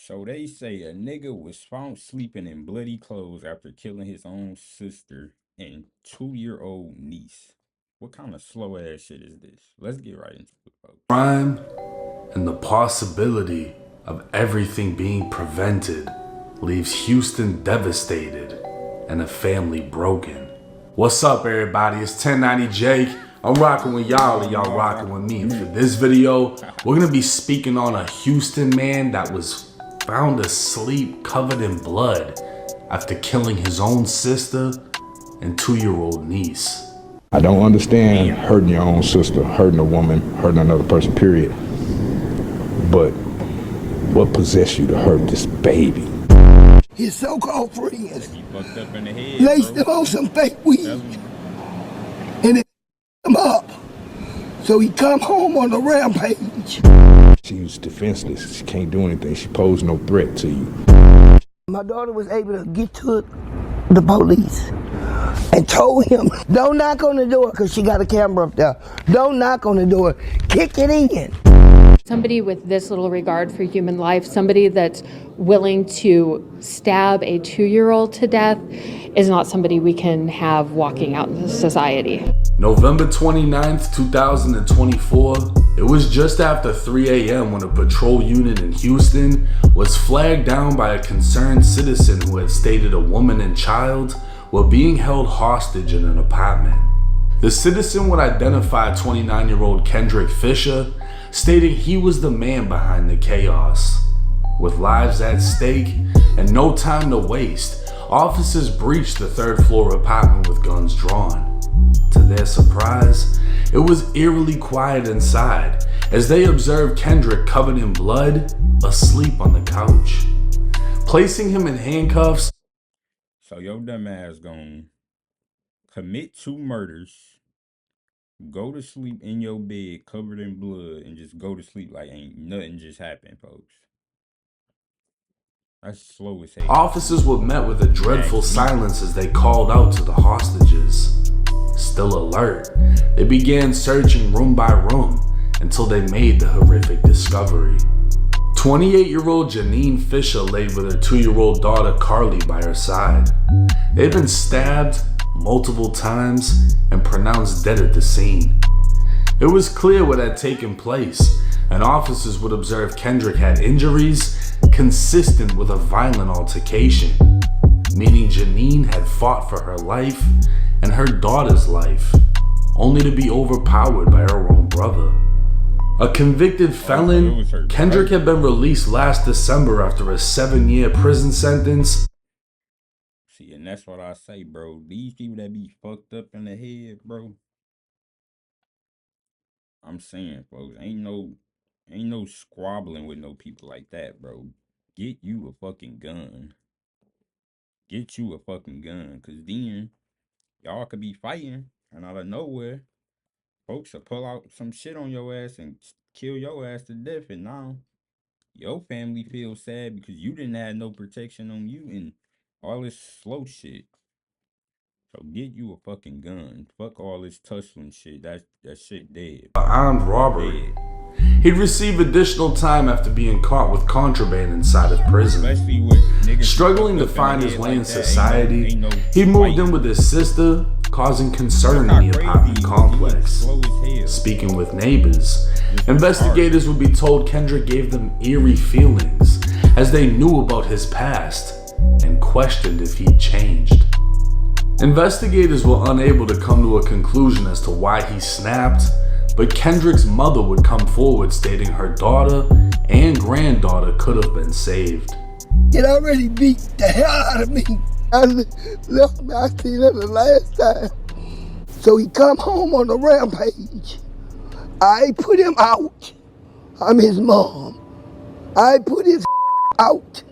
So they say a nigga was found sleeping in bloody clothes after killing his own sister and 2-year-old niece. What kind of slow ass shit is this? Let's get right into it, folks. Crime and the possibility of everything being prevented leaves Houston devastated and a family broken. What's up, everybody? It's 1090 Jake. I'm rocking with y'all and y'all rocking with me. And for this video, we're gonna be speaking on a Houston man that was found asleep covered in blood after killing his own sister and 2-year-old niece. I don't understand hurting your own sister, hurting a woman, hurting another person, period. But what possessed you to hurt this baby? His so-called friends He fucked up in the head, laced bro. him on some fake weed Tell me. and it him up. So he come home on a rampage. She was defenseless. She can't do anything. She posed no threat to you. My daughter was able to get to the police and told him, don't knock on the door because she got a camera up there. Don't knock on the door. Kick it in. Somebody with this little regard for human life, somebody that's willing to stab a 2-year-old to death, is not somebody we can have walking out into society. November 29th, 2024, it was just after 3 a.m. when a patrol unit in Houston was flagged down by a concerned citizen who had stated a woman and child were being held hostage in an apartment. The citizen would identify 29-year-old Kendrick Fisher, stating he was the man behind the chaos. With lives at stake and no time to waste, officers breached the third-floor apartment with guns drawn. To their surprise, it was eerily quiet inside as they observed Kendrick covered in blood, asleep on the couch. Placing him in handcuffs, So your dumb ass gonna commit 2 murders, go to sleep in your bed covered in blood, and just go to sleep like ain't nothing just happened, folks. That's slow as hell. officers were met with a dreadful silence as they called out to the hostages. Still alert, they began searching room by room until they made the horrific discovery. 28-year-old Janine Fisher laid with her 2-year-old daughter Carly by her side. They'd been stabbed multiple times and pronounced dead at the scene. It was clear what had taken place, and officers would observe Kendrick had injuries consistent with a violent altercation, meaning Janine had fought for her life and her daughter's life, only to be overpowered by her own brother. A convicted felon, Kendrick had been released last December after a 7-year prison sentence. See, and that's what I say, bro. These people that be fucked up in the head, bro. I'm saying, folks, ain't no squabbling with no people like that, bro. Get you a fucking gun. Get you a fucking gun, cause then y'all could be fighting, and out of nowhere, folks will pull out some shit on your ass and kill your ass to death, and now your family feels sad because you didn't have no protection on you and all this slow shit. So get you a fucking gun. Fuck all this tussling shit. That shit dead. Armed robbery. He'd receive additional time after being caught with contraband inside of prison. Especially with niggas Struggling to fucked up find the his head way like in that. society, Ain't no he moved in fight. with his sister, causing concern in the apartment complex. Slow as hell. Speaking with neighbors, investigators would be told Kendrick gave them eerie feelings as they knew about his past and questioned if he'd changed. Investigators were unable to come to a conclusion as to why he snapped, but Kendrick's mother would come forward stating her daughter and granddaughter could have been saved. It already beat the hell out of me. I left me, I seen her the last time. So he come home on a rampage. I put him out. I'm his mom. I put his out.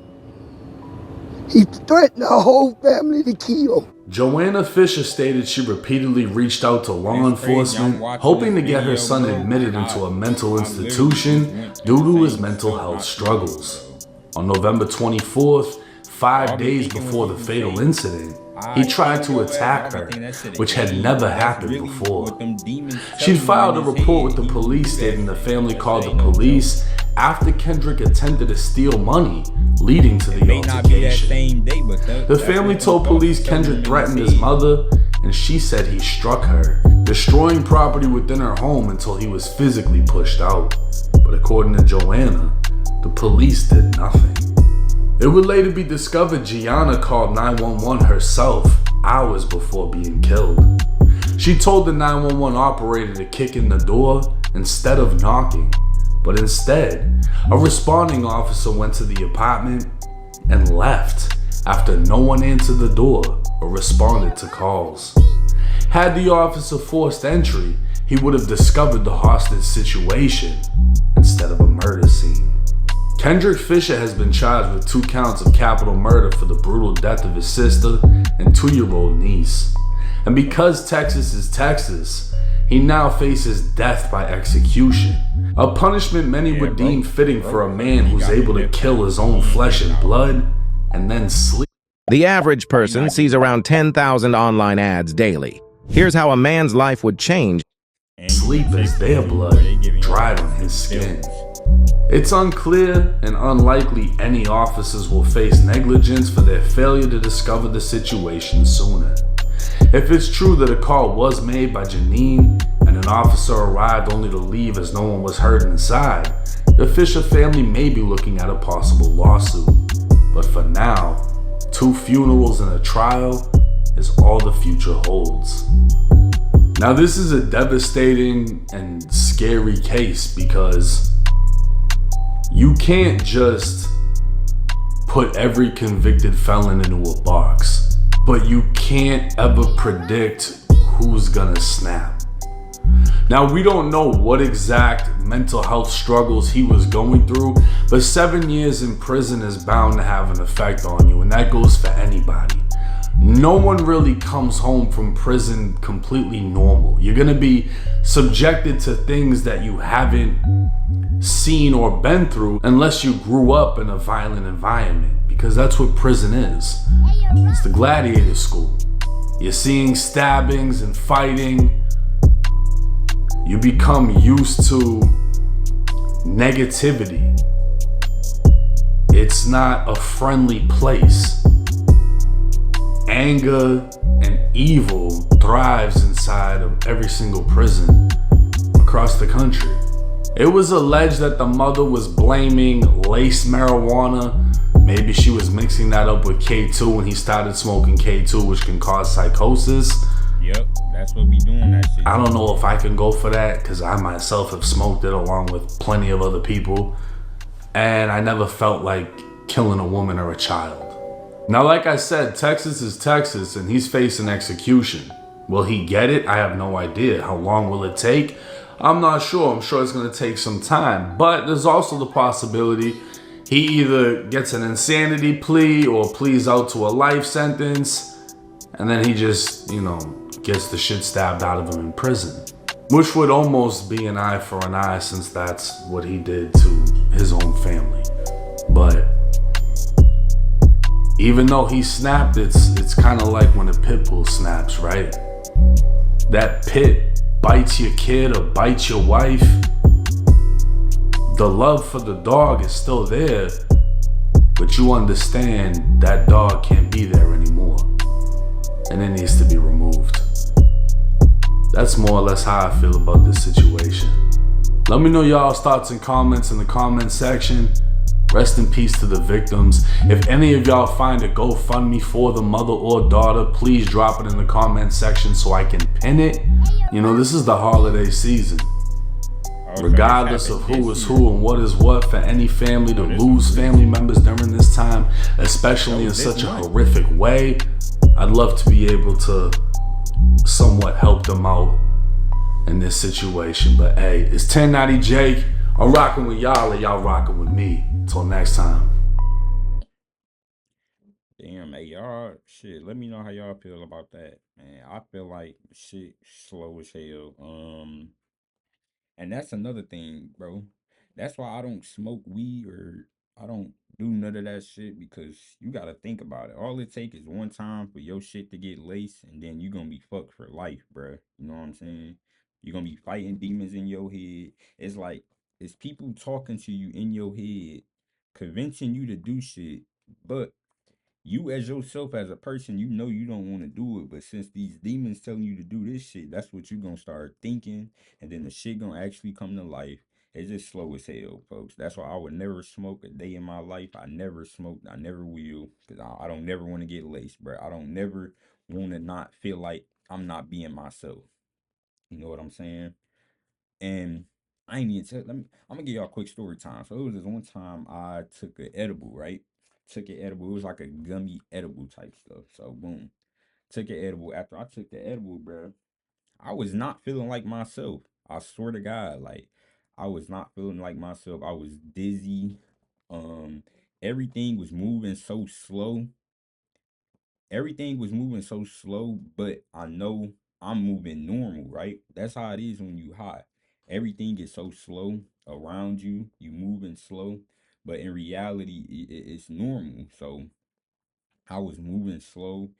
He threatened the whole family to kill. Joanna Fisher stated she repeatedly reached out to law enforcement, hoping to get her son admitted into a mental institution due to his mental health struggles. On November 24th, 5 days before the fatal incident, he tried to attack her, which had never happened before. She'd filed a report with the police stating the family called the police after Kendrick attempted to steal money, leading to the May not be that altercation. same day, but The family told police Kendrick threatened his mother, and she said he struck her, destroying property within her home until he was physically pushed out. But according to Joanna, the police did nothing. It would later be discovered Gianna called 911 herself hours before being killed. She told the 911 operator to kick in the door instead of knocking, but instead, a responding officer went to the apartment and left after no one answered the door or responded to calls. Had the officer forced entry, he would have discovered the hostage situation instead of a murder scene. Kendrick Fisher has been charged with 2 counts of capital murder for the brutal death of his sister and 2-year-old niece. And because Texas is Texas, he now faces death by execution, a punishment many would deem fitting for a man who's able to kill his own flesh and blood and then sleep. The average person sees around 10,000 online ads daily. Here's how a man's life would change. Sleep as their blood dried on his skin. It's unclear and unlikely any officers will face negligence for their failure to discover the situation sooner. If it's true that a call was made by Janine and an officer arrived only to leave as no one was hurt inside, the Fisher family may be looking at a possible lawsuit. But for now, 2 funerals and a trial is all the future holds. Now this is a devastating and scary case because you can't just put every convicted felon into a box, but you can't ever predict who's gonna snap. Now we don't know what exact mental health struggles he was going through, but 7 years in prison is bound to have an effect on you, and that goes for anybody. No one really comes home from prison completely normal. You're gonna be subjected to things that you haven't seen or been through unless you grew up in a violent environment, because that's what prison is. It's the gladiator school. You're seeing stabbings and fighting. You become used to negativity. It's not a friendly place. Anger and evil thrives inside of every single prison across the country. It was alleged that the mother was blaming laced marijuana. Maybe she was mixing that up with K2 when he started smoking K2, which can cause psychosis. Yep, that's what we doing that shit. I don't know if I can go for that because I myself have smoked it along with plenty of other people, and I never felt like killing a woman or a child. Now, like I said, Texas is Texas, and he's facing execution. Will he get it? I have no idea. How long will it take? I'm not sure. I'm sure it's going to take some time. But there's also the possibility he either gets an insanity plea or pleads out to a life sentence, and then he just, gets the shit stabbed out of him in prison. Which would almost be an eye for an eye, since that's what he did to his own family. But even though he snapped, it's kind of like when a pit bull snaps, right? That pit bites your kid or bites your wife. The love for the dog is still there, but you understand that dog can't be there anymore, and it needs to be removed. That's more or less how I feel about this situation. Let me know y'all's thoughts and comments in the comment section. Rest in peace to the victims. If any of y'all find a GoFundMe for the mother or daughter, please drop it in the comment section so I can pin it. This is the holiday season. Regardless of who is who and what is what, for any family to lose family members during this time, especially in such a horrific way, I'd love to be able to somewhat help them out in this situation. But hey, it's 1090 Jake. I'm rocking with y'all and y'all rocking with me. Till next time. Damn, hey, y'all, shit, let me know how y'all feel about that, man. I feel like shit slow as hell. And that's another thing, bro. That's why I don't smoke weed or I don't do none of that shit, because you gotta think about it. All it take is one time for your shit to get laced, and then you gonna be fucked for life, bro. You know what I'm saying? You're gonna be fighting demons in your head. It's like It's people talking to you in your head, convincing you to do shit, but you as yourself as a person, you know you don't want to do it, but since these demons telling you to do this shit, that's what you gonna start thinking, and then the shit gonna actually come to life. It's just slow as hell, folks. That's why I would never smoke a day in my life. I never smoked. I never will, because I don't never want to get laced, bro. I don't never want to not feel like I'm not being myself. You know what I'm saying? And I ain't even tell. I'm gonna give y'all a quick story time. So it was this one time I took an edible, right? Took an edible. It was like a gummy edible type stuff. So boom, took an edible. After I took the edible, bro, I was not feeling like myself. I swear to God, like I was not feeling like myself. I was dizzy. Um, everything was moving so slow. Everything was moving so slow, but I know I'm moving normal, right? That's how it is when you high. Everything is so slow around you, you moving slow, but in reality, it's normal. So I was moving slow,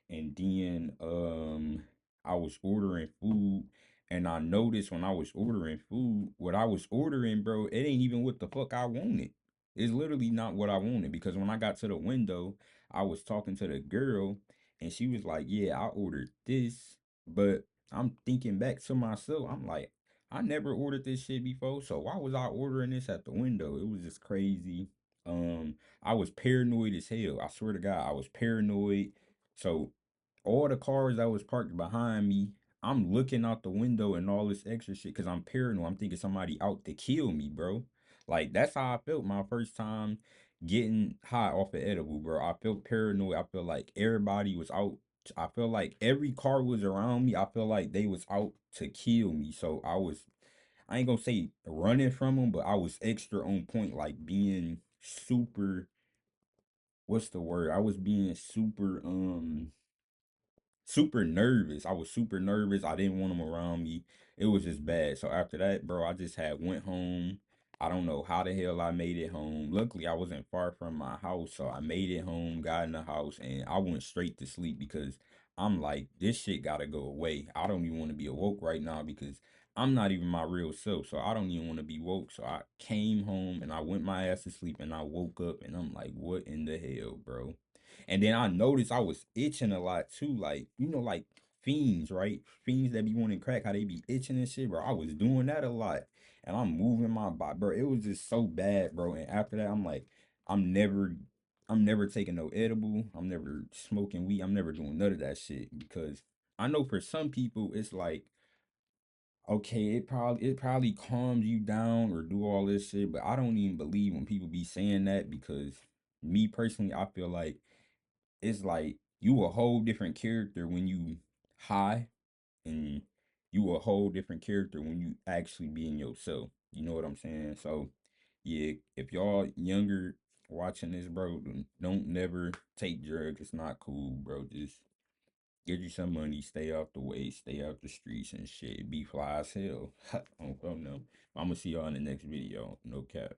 and then I was ordering food, and I noticed when I was ordering food, what I was ordering, bro, it ain't even what the fuck I wanted. It's literally not what I wanted, because when I got to the window, I was talking to the girl, and she was like, "Yeah, I ordered this," but I'm thinking back to myself, I'm like, I never ordered this shit before, so why was I ordering this at the window? It was just crazy. Um, I was paranoid as hell. I swear to God, I was paranoid. So all the cars that was parked behind me, I'm looking out the window and all this extra shit because I'm paranoid. I'm thinking somebody out to kill me, bro. Like that's how I felt my first time getting high off of edible, bro. I felt paranoid. I felt like everybody was out. I felt like every car was around me. I felt like they was out to kill me. So I ain't gonna say running from them, but I was extra on point, like being super, what's the word? I was being super nervous. I was super nervous. I didn't want them around me. It was just bad. So after that, bro, I just had went home. I don't know how the hell I made it home. Luckily, I wasn't far from my house, so I made it home, got in the house, and I went straight to sleep because I'm like, this shit gotta go away. I don't even want to be awoke right now because I'm not even my real self, so I don't even want to be woke. So I came home and I went my ass to sleep, and I woke up and I'm like, what in the hell, bro? And then I noticed I was itching a lot too. Like, like fiends, right? Fiends that be wanting crack, how they be itching and shit, bro. I was doing that a lot. And I'm moving my body, bro. It was just so bad, bro. And after that, I'm like, I'm never, I'm never taking no edible. I'm never smoking weed. I'm never doing none of that shit. Because I know for some people, it's like, okay, it probably calms you down or do all this shit. But I don't even believe when people be saying that because me personally, I feel like it's like you a whole different character when you high, and you a whole different character when you actually being yourself. You know what I'm saying? So yeah, if y'all younger watching this, bro, don't never take drugs. It's not cool, bro. Just get you some money, stay off the way, stay out the streets and shit. Be fly as hell. I don't know. I'm gonna see y'all in the next video. No cap.